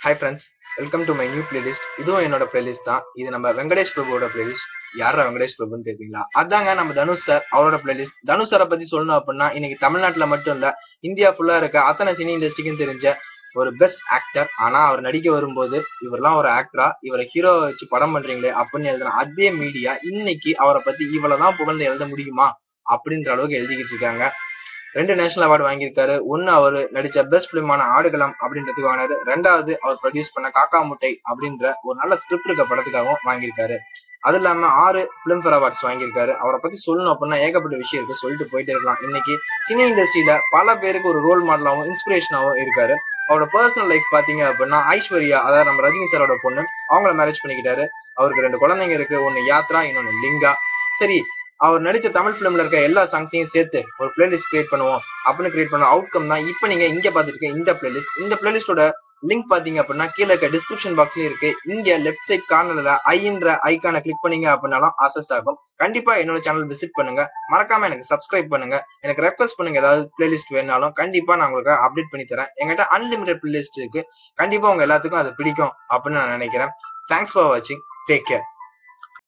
Hi friends, welcome to my new playlist. இதுவும் என்னோட playlist தான். இது நம்ம வெங்கடேஷ் பிரபுவோட பிளேலிஸ்ட். யாரா வெங்கடேஷ் பிரபுன்னு கேட்பீங்களா? அதாங்க நம்ம தனுஷ் சார் அவரோட பிளேலிஸ்ட். தனுஷ் சாரை பத்தி சொல்லணும் அப்படின்னா இன்னைக்கு தமிழ்நாட்டுல மட்டும் இல்ல இந்தியா ஃபுல்லா இருக்க அத்தனை சினி இண்டஸ்ட்ரிக்கும் தெரிஞ்ச ஒரு பெஸ்ட் ஆக்டர். ஆனா அவர் நடிக்க வரும்போது இவரெல்லாம் ஒரு ஆக்டரா, இவரை ஹீரோ வச்சு படம் பண்றீங்களே அப்படின்னு எழுதுன அதே மீடியா இன்னைக்கு அவரை பத்தி இவ்வளவுதான் புகழ்ந்து எழுத முடியுமா அப்படின்ற அளவுக்கு எழுதிக்கிட்டு இருக்காங்க. 2 நேஷனல் அவார்டு வாங்கியிருக்காரு. ஒன்னு அவர் நடிச்ச பெஸ்ட் பிலிமான ஆடுகளம் அப்படின்றதுக்கு வாங்கினாரு. 2வது அவர் ப்ரொடியூஸ் பண்ண காக்கா முட்டை அப்படின்ற ஒரு நல்ல ஸ்கிரிப்ட் இருக்க படத்துக்காகவும் வாங்கியிருக்காரு. அது இல்லாம 6 பிலிம்ஃபேர் அவார்ட்ஸ் வாங்கியிருக்காரு. அவரை பத்தி சொல்லணும் அப்படின்னா ஏகப்பட்ட விஷயம் இருக்கு, சொல்லிட்டு போயிட்டே இருக்கலாம். இன்னைக்கு சினி இண்டஸ்ட்ரியில பல பேருக்கு ஒரு ரோல் மாடலாகவும் இன்ஸ்பிரேஷனாகவும் இருக்காரு. அவரோட பர்சனல் லைஃப் பாத்தீங்க அப்படின்னா ஐஸ்வர்யா, அதாவது நம்ம ரஜினி சாரோட பொண்ணு, அவங்கள மேரேஜ் பண்ணிக்கிட்டாரு. அவருக்கு 2 குழந்தைங்க இருக்கு. ஒன்னு யாத்ரா, இன்னொன்னு லிங்கா. சரி, அவர் நடிச்ச தமிழ் பிலிம்ல இருக்க எல்லா சாங்ஸையும் சேர்த்து ஒரு பிளேலிஸ்ட் கிரியேட் பண்ணுவோம் அப்படின்னு கிரியேட் பண்ண அவுட்கம் தான் இப்ப நீங்க இங்க பாத்துருக்க இந்த பிளேலிஸ்ட். இந்த பிளேலிஸ்டோட லிங்க் பாத்தீங்க அப்படின்னா கீழே இருக்க டிஸ்கிரிப்ஷன் பாக்ஸ்லயும் இருக்கு. இங்க லெஃப்ட் சைட் கார்னர்ல ஐன்ற ஐக்கான கிளிக் பண்ணீங்க அப்படின்னாலும் அசஸ் ஆகும். கண்டிப்பா என்னோட சேனல் விசிட் பண்ணுங்க. மறக்காம எனக்கு சப்ஸ்கிரைப் பண்ணுங்க. எனக்கு ரெக்வஸ்ட் பண்ணுங்க, ஏதாவது பிளேலிஸ்ட் வேணாலும் கண்டிப்பா நான் உங்களுக்கு அப்டேட் பண்ணி தரேன். எங்கிட்ட அன்லிமிடெட் பிளேலிஸ்ட் இருக்கு. கண்டிப்பா உங்க எல்லாத்துக்கும் அது பிடிக்கும் அப்படின்னு நான் நினைக்கிறேன். தேங்க்ஸ் ஃபார் வாட்சிங். Take care.